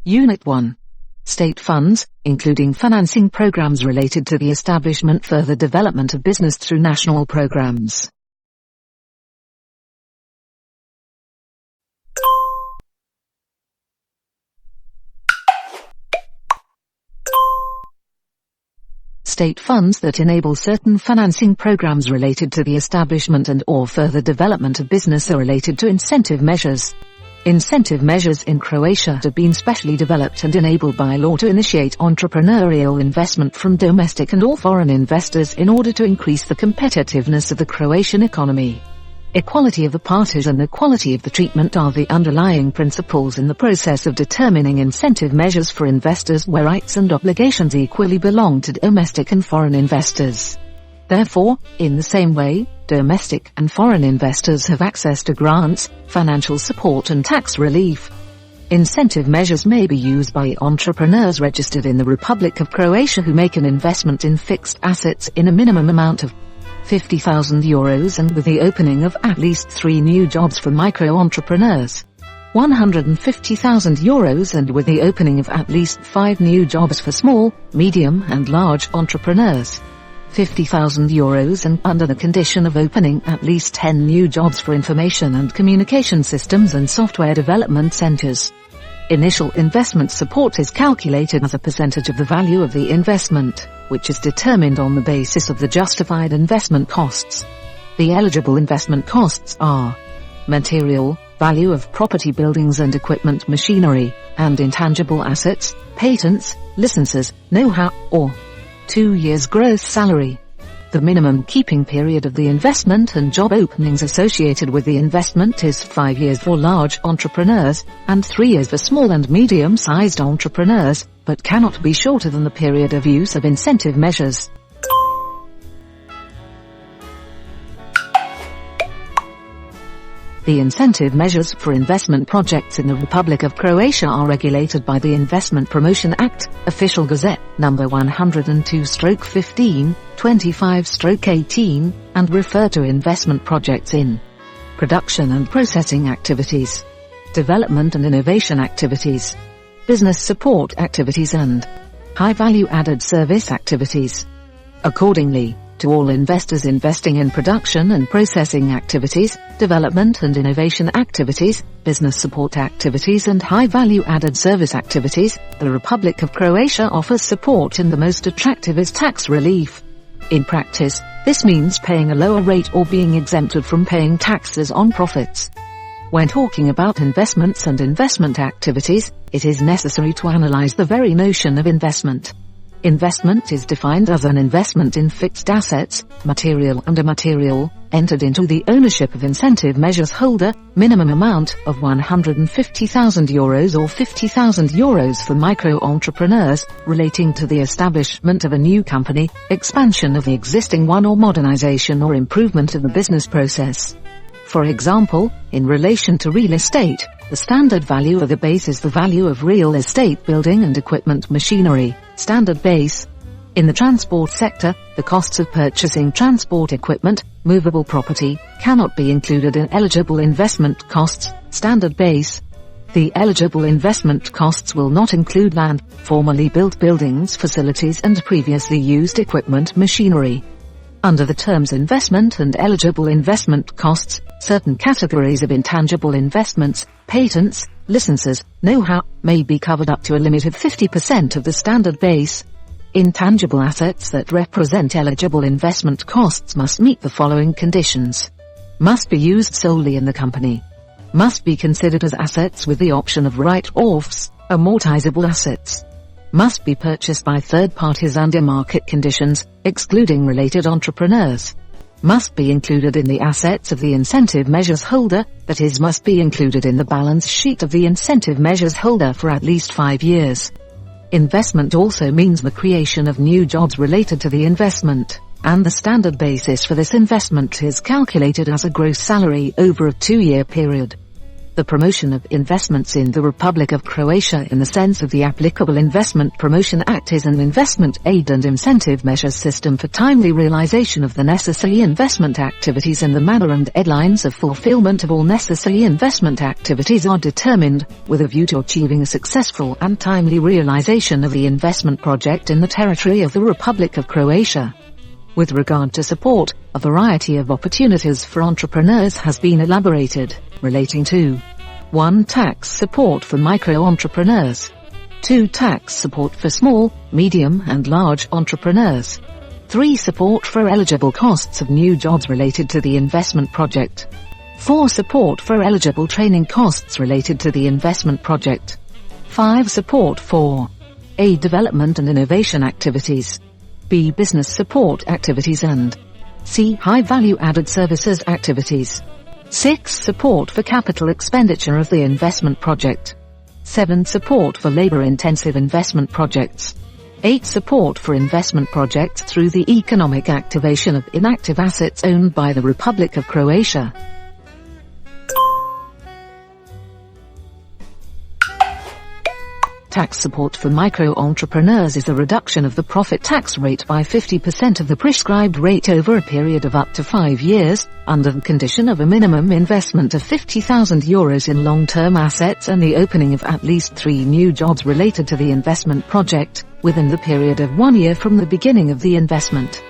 Unit 1. State funds, including financing programs related to the establishment further development of business through national programs. State funds that enable certain financing programs related to the establishment and/or further development of business are related to incentive measures. Incentive measures in Croatia have been specially developed and enabled by law to initiate entrepreneurial investment from domestic and all foreign investors in order to increase the competitiveness of the Croatian economy. Equality of the parties and equality of the treatment are the underlying principles in the process of determining incentive measures for investors where rights and obligations equally belong to domestic and foreign investors. Therefore, in the same way, domestic and foreign investors have access to grants, financial support and tax relief. Incentive measures may be used by entrepreneurs registered in the Republic of Croatia who make an investment in fixed assets in a minimum amount of €50,000 and with the opening of at least 3 new jobs for micro-entrepreneurs. €150,000 and with the opening of at least 5 new jobs for small, medium and large entrepreneurs. €50,000 and under the condition of opening at least 10 new jobs for information and communication systems and software development centers. Initial investment support is calculated as a percentage of the value of the investment, which is determined on the basis of the justified investment costs. The eligible investment costs are material, value of property, buildings and equipment, machinery, and intangible assets, patents, licenses, know-how, or 2 years gross salary. The minimum keeping period of the investment and job openings associated with the investment is 5 years for large entrepreneurs, and 3 years for small and medium-sized entrepreneurs, but cannot be shorter than the period of use of incentive measures. The incentive measures for investment projects in the Republic of Croatia are regulated by the Investment Promotion Act, Official Gazette, No. 102/15, 25/18, and refer to investment projects in production and processing activities, development and innovation activities, business support activities and high-value added service activities. Accordingly, to all investors investing in production and processing activities, development and innovation activities, business support activities and high-value added service activities, the Republic of Croatia offers support in the most attractive is tax relief. In practice, this means paying a lower rate or being exempted from paying taxes on profits. When talking about investments and investment activities, it is necessary to analyze the very notion of investment. Investment is defined as an investment in fixed assets, material and immaterial, entered into the ownership of incentive measures holder, minimum amount of €150,000 or €50,000 for micro-entrepreneurs, relating to the establishment of a new company, expansion of the existing one or modernization or improvement of the business process. For example, in relation to real estate, the standard value of the base is the value of real estate building and equipment machinery, standard base. In the transport sector, the costs of purchasing transport equipment, movable property, cannot be included in eligible investment costs, standard base. The eligible investment costs will not include land, formerly built buildings, facilities and previously used equipment machinery. Under the terms investment and eligible investment costs, certain categories of intangible investments, patents, licenses, know-how, may be covered up to a limit of 50% of the standard base. Intangible assets that represent eligible investment costs must meet the following conditions. Must be used solely in the company. Must be considered as assets with the option of write-offs, amortizable assets. Must be purchased by third parties under market conditions, excluding related entrepreneurs. Must be included in the assets of the incentive measures holder, that is, must be included in the balance sheet of the incentive measures holder for at least 5 years. Investment also means the creation of new jobs related to the investment, and the standard basis for this investment is calculated as a gross salary over a 2-year period. The promotion of investments in the Republic of Croatia in the sense of the applicable Investment Promotion Act is an investment aid and incentive measures system for timely realization of the necessary investment activities, and the manner and deadlines of fulfillment of all necessary investment activities are determined, with a view to achieving a successful and timely realization of the investment project in the territory of the Republic of Croatia. With regard to support, a variety of opportunities for entrepreneurs has been elaborated, relating to 1. Tax support for micro-entrepreneurs. 2. Tax support for small, medium and large entrepreneurs. 3. Support for eligible costs of new jobs related to the investment project. 4. Support for eligible training costs related to the investment project. 5. Support for A. Development and innovation activities. B. Business support activities and C. High value added services activities. 6. Support for capital expenditure of the investment project. 7. Support for labor intensive investment projects. 8. Support for investment projects through the economic activation of inactive assets owned by the Republic of Croatia. Tax support for micro-entrepreneurs is the reduction of the profit tax rate by 50% of the prescribed rate over a period of up to 5 years, under the condition of a minimum investment of €50,000 in long-term assets and the opening of at least 3 new jobs related to the investment project, within the period of 1 year from the beginning of the investment.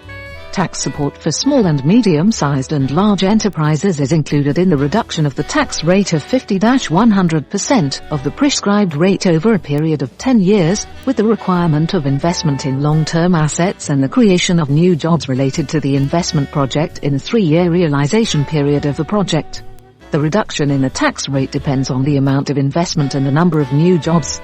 Tax support for small and medium-sized and large enterprises is included in the reduction of the tax rate of 50-100% of the prescribed rate over a period of 10 years, with the requirement of investment in long-term assets and the creation of new jobs related to the investment project in a 3-year realization period of the project. The reduction in the tax rate depends on the amount of investment and the number of new jobs.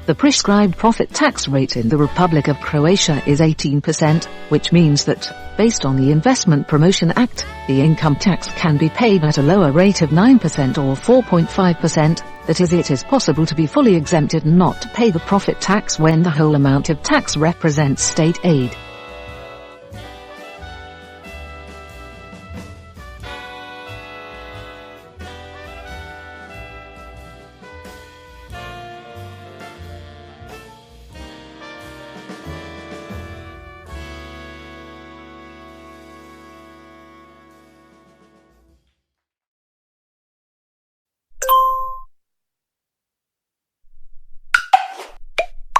The prescribed profit tax rate in the Republic of Croatia is 18%, which means that, based on the Investment Promotion Act, the income tax can be paid at a lower rate of 9% or 4.5%, that is, it is possible to be fully exempted and not to pay the profit tax when the whole amount of tax represents state aid.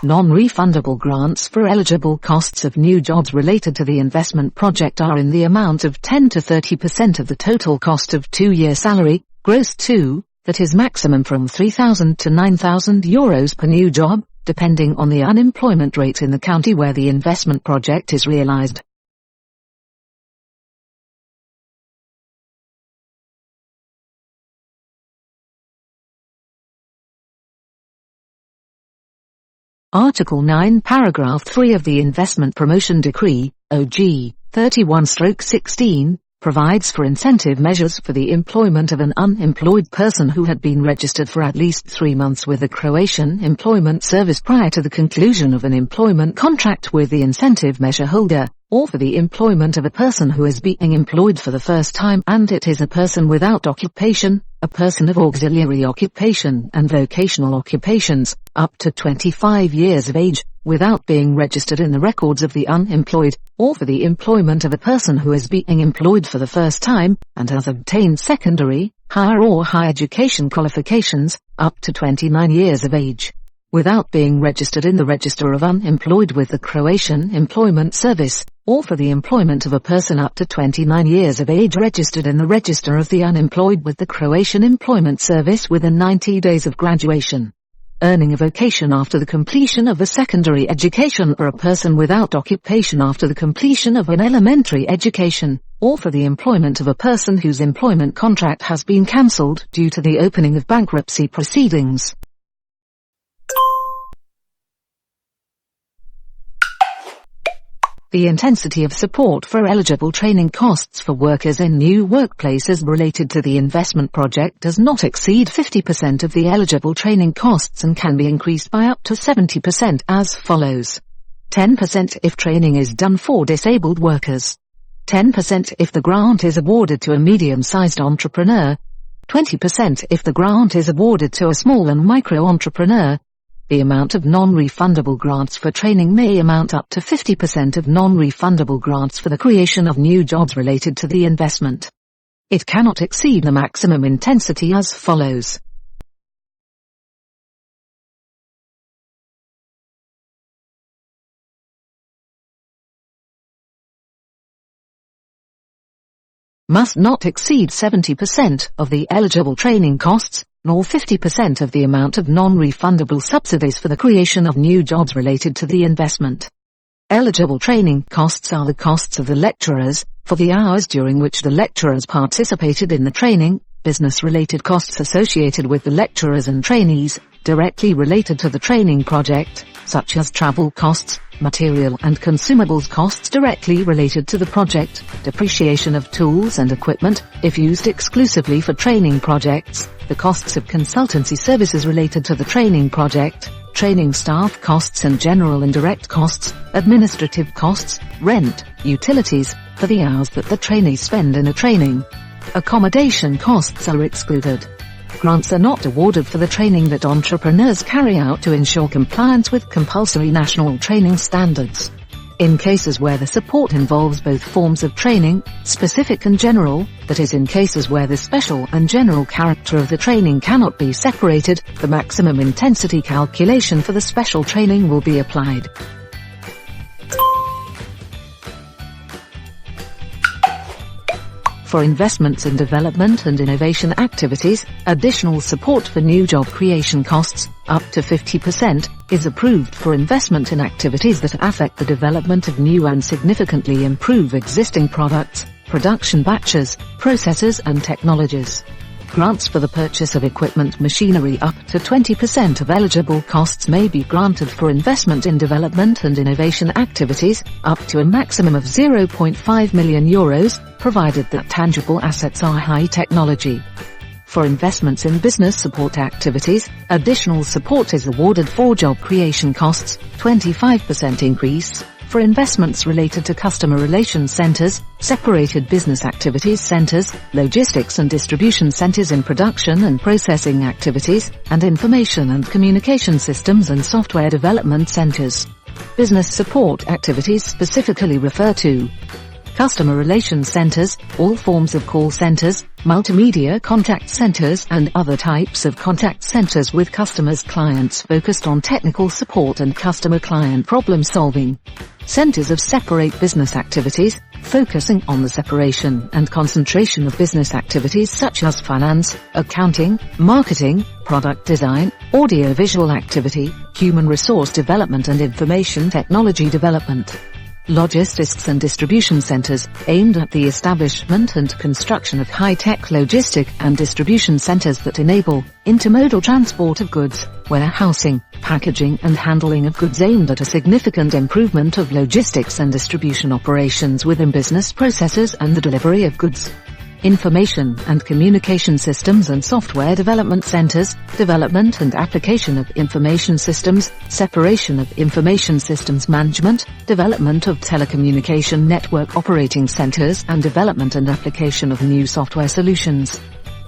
Non-refundable grants for eligible costs of new jobs related to the investment project are in the amount of 10 to 30% of the total cost of 2-year salary, gross 2, that is maximum from €3,000 to €9,000 per new job, depending on the unemployment rate in the county where the investment project is realized. Article 9 Paragraph 3 of the Investment Promotion Decree, OG, 31/16, provides for incentive measures for the employment of an unemployed person who had been registered for at least 3 months with the Croatian Employment Service prior to the conclusion of an employment contract with the incentive measure holder, or for the employment of a person who is being employed for the first time and it is a person without occupation, a person of auxiliary occupation and vocational occupations, up to 25 years of age, without being registered in the records of the unemployed, or for the employment of a person who is being employed for the first time, and has obtained secondary, higher or higher education qualifications, up to 29 years of age, without being registered in the Register of Unemployed with the Croatian Employment Service, or for the employment of a person up to 29 years of age registered in the Register of the Unemployed with the Croatian Employment Service within 90 days of graduation. Earning a vocation after the completion of a secondary education for a person without occupation after the completion of an elementary education, or for the employment of a person whose employment contract has been cancelled due to the opening of bankruptcy proceedings. The intensity of support for eligible training costs for workers in new workplaces related to the investment project does not exceed 50% of the eligible training costs and can be increased by up to 70% as follows. 10% if training is done for disabled workers. 10% if the grant is awarded to a medium-sized entrepreneur. 20% if the grant is awarded to a small and micro entrepreneur. The amount of non-refundable grants for training may amount up to 50% of non-refundable grants for the creation of new jobs related to the investment. It cannot exceed the maximum intensity as follows. Must not exceed 70% of the eligible training costs, nor 50% of the amount of non-refundable subsidies for the creation of new jobs related to the investment. Eligible training costs are the costs of the lecturers, for the hours during which the lecturers participated in the training, business-related costs associated with the lecturers and trainees, directly related to the training project, such as travel costs, material and consumables costs directly related to the project, depreciation of tools and equipment, if used exclusively for training projects, the costs of consultancy services related to the training project, training staff costs and general indirect costs, administrative costs, rent, utilities, for the hours that the trainees spend in a training. Accommodation costs are excluded. Grants are not awarded for the training that entrepreneurs carry out to ensure compliance with compulsory national training standards. In cases where the support involves both forms of training, specific and general, that is in cases where the special and general character of the training cannot be separated, the maximum intensity calculation for the special training will be applied. For investments in development and innovation activities, additional support for new job creation costs, up to 50%, is approved for investment in activities that affect the development of new and significantly improve existing products, production batches, processes and technologies. Grants for the purchase of equipment machinery up to 20% of eligible costs may be granted for investment in development and innovation activities, up to a maximum of €0.5 million, provided that tangible assets are high technology. For investments in business support activities, additional support is awarded for job creation costs, 25% increase. For investments related to customer relations centers, separated business activities centers, logistics and distribution centers in production and processing activities, and information and communication systems and software development centers. Business support activities specifically refer to customer relations centers, all forms of call centers, multimedia contact centers and other types of contact centers with customers' clients focused on technical support and customer-client problem solving. Centers of separate business activities, focusing on the separation and concentration of business activities such as finance, accounting, marketing, product design, audio-visual activity, human resource development and information technology development. Logistics and distribution centers, aimed at the establishment and construction of high-tech logistic and distribution centers that enable intermodal transport of goods, warehousing, packaging and handling of goods, aimed at a significant improvement of logistics and distribution operations within business processes and the delivery of goods. Information and communication systems and software development centers, development and application of information systems, separation of information systems management, development of telecommunication network operating centers and development and application of new software solutions.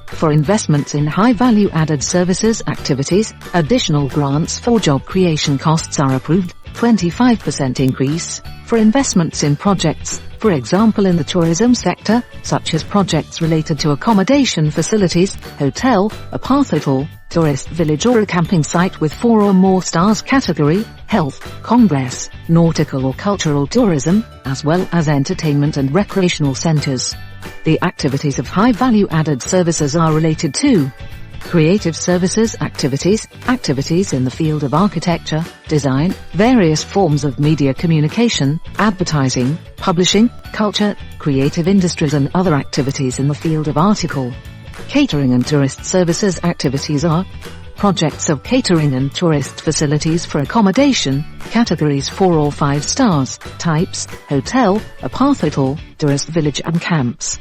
For investments in high-value added services activities, additional grants for job creation costs are approved, 25% increase. For investments in projects, for example in the tourism sector, such as projects related to accommodation facilities, hotel, aparthotel, tourist village or a camping site with 4 or more stars category, health, congress, nautical or cultural tourism, as well as entertainment and recreational centers. The activities of high-value added services are related to creative services activities, activities in the field of architecture, design, various forms of media communication, advertising, publishing, culture, creative industries and other activities in the field of article. Catering and tourist services activities are projects of catering and tourist facilities for accommodation, categories 4 or 5 stars, types, hotel, aparthotel, tourist village and camps.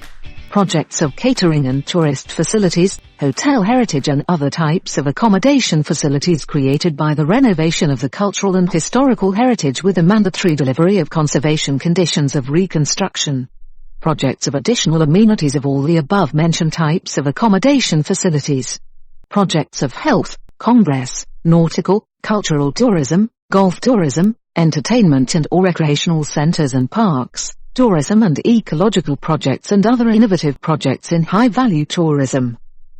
Projects of catering and tourist facilities, hotel heritage and other types of accommodation facilities created by the renovation of the cultural and historical heritage with a mandatory delivery of conservation conditions of reconstruction. Projects of additional amenities of all the above-mentioned types of accommodation facilities. Projects of health, congress, nautical, cultural tourism, golf tourism, entertainment and or recreational centers and parks, tourism and ecological projects and other innovative projects in high-value tourism.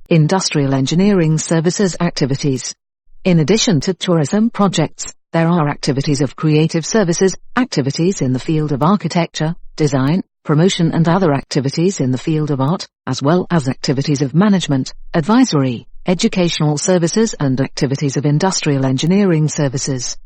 Industrial engineering services activities. In addition to tourism projects, there are activities of creative services, activities in the field of architecture, design, promotion and other activities in the field of art, as well as activities of management, advisory, educational services and activities of industrial engineering services.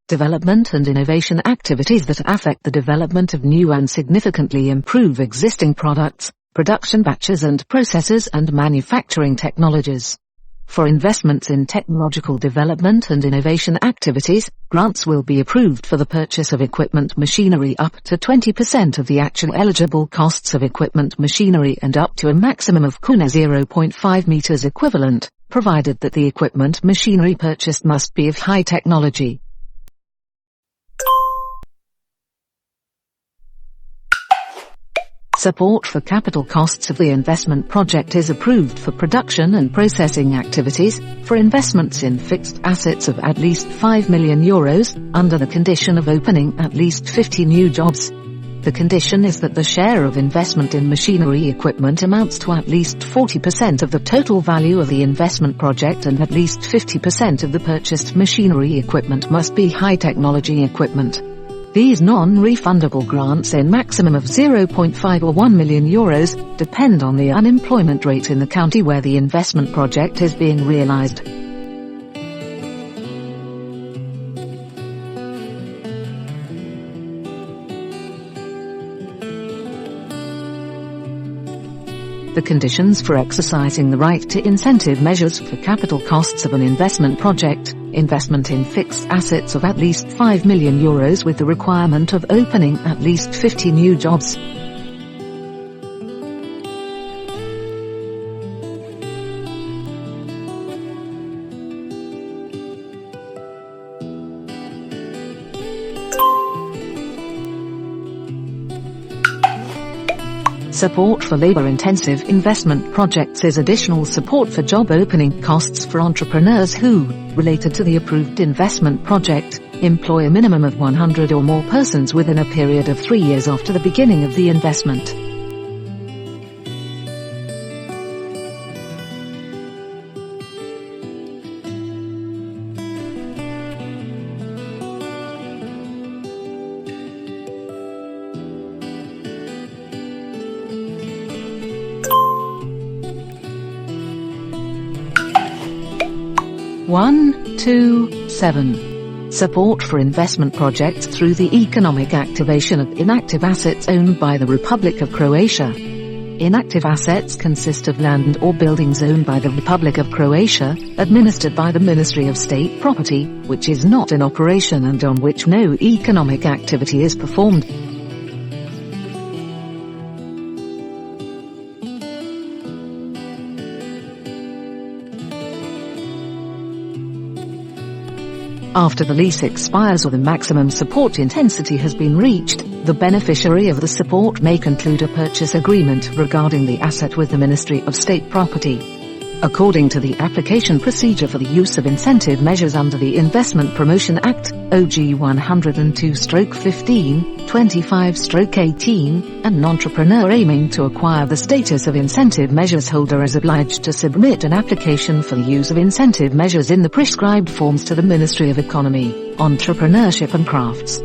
Development and innovation activities that affect the development of new and significantly improve existing products, production batches and processes and manufacturing technologies. For investments in technological development and innovation activities, grants will be approved for the purchase of equipment machinery up to 20% of the actual eligible costs of equipment machinery and up to a maximum of Kuna 0.5 meters equivalent, provided that the equipment machinery purchased must be of high technology. Support for capital costs of the investment project is approved for production and processing activities, for investments in fixed assets of at least €5 million, under the condition of opening at least 50 new jobs. The condition is that the share of investment in machinery equipment amounts to at least 40% of the total value of the investment project and at least 50% of the purchased machinery equipment must be high-technology equipment. These non-refundable grants in maximum of 0.5 or €1 million depend on the unemployment rate in the county where the investment project is being realized. The conditions for exercising the right to incentive measures for capital costs of an investment project: investment in fixed assets of at least €5 million with the requirement of opening at least 50 new jobs. Support for labor-intensive investment projects is additional support for job opening costs for entrepreneurs who, related to the approved investment project, employ a minimum of 100 or more persons within a period of 3 years after the beginning of the investment. Support for investment projects through the economic activation of inactive assets owned by the Republic of Croatia. Inactive assets consist of land or buildings owned by the Republic of Croatia, administered by the Ministry of State Property, which is not in operation and on which no economic activity is performed. After the lease expires or the maximum support intensity has been reached, the beneficiary of the support may conclude a purchase agreement regarding the asset with the Ministry of State Property. According to the application procedure for the use of incentive measures under the Investment Promotion Act, OG 102/15, 25/18, an entrepreneur aiming to acquire the status of incentive measures holder is obliged to submit an application for the use of incentive measures in the prescribed forms to the Ministry of Economy, Entrepreneurship and Crafts.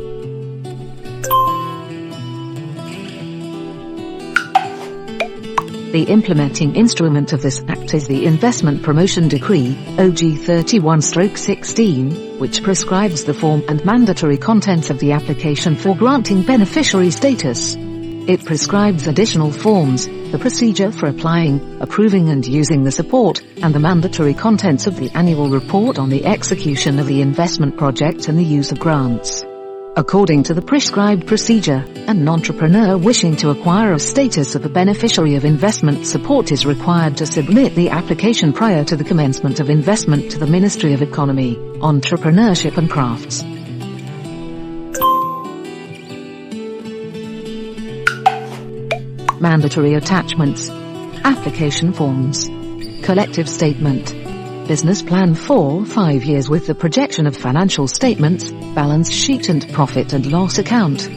The implementing instrument of this Act is the Investment Promotion Decree, OG 31/16, which prescribes the form and mandatory contents of the application for granting beneficiary status. It prescribes additional forms, the procedure for applying, approving and using the support, and the mandatory contents of the annual report on the execution of the investment project and the use of grants. According to the prescribed procedure, an entrepreneur wishing to acquire a status of a beneficiary of investment support is required to submit the application prior to the commencement of investment to the Ministry of Economy, Entrepreneurship and Crafts. Mandatory attachments. Application forms. Collective statement. Business plan for 5 years with the projection of financial statements, balance sheet and profit and loss account.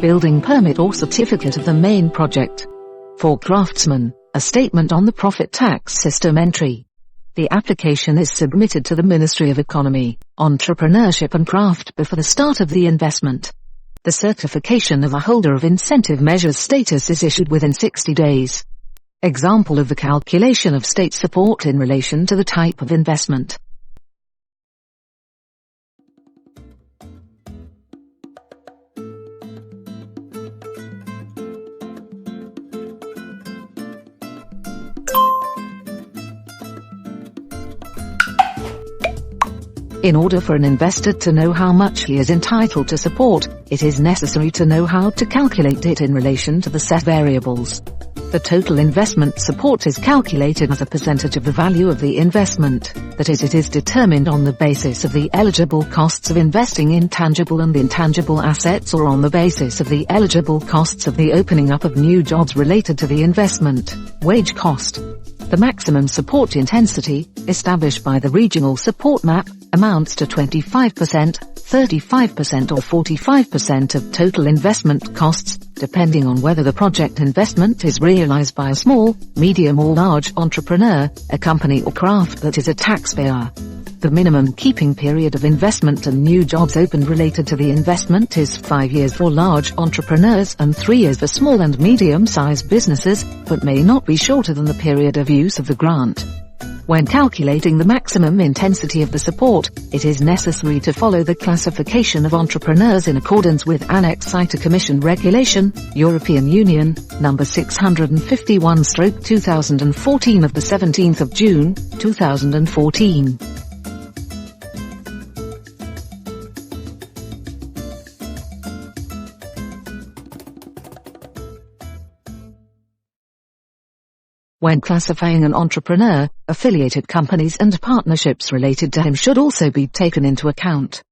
Building permit or certificate of the main project. For craftsmen, a statement on the profit tax system entry. The application is submitted to the Ministry of Economy, Entrepreneurship and Craft before the start of the investment. The certification of a holder of incentive measures status is issued within 60 days. Example of the calculation of state support in relation to the type of investment. In order for an investor to know how much he is entitled to support, it is necessary to know how to calculate it in relation to the set variables. The total investment support is calculated as a percentage of the value of the investment, that is, it is determined on the basis of the eligible costs of investing in tangible and intangible assets or on the basis of the eligible costs of the opening up of new jobs related to the investment, wage cost. The maximum support intensity, established by the regional support map, amounts to 25%, 35% or 45% of total investment costs, depending on whether the project investment is realized by a small, medium or large entrepreneur, a company or craft that is a taxpayer. The minimum keeping period of investment and new jobs opened related to the investment is 5 years for large entrepreneurs and 3 years for small and medium-sized businesses, but may not be shorter than the period of use of the grant. When calculating the maximum intensity of the support, it is necessary to follow the classification of entrepreneurs in accordance with Annex I to Commission Regulation, European Union, number 651/2014 of the 17th of June, 2014. When classifying an entrepreneur, affiliated companies and partnerships related to him should also be taken into account.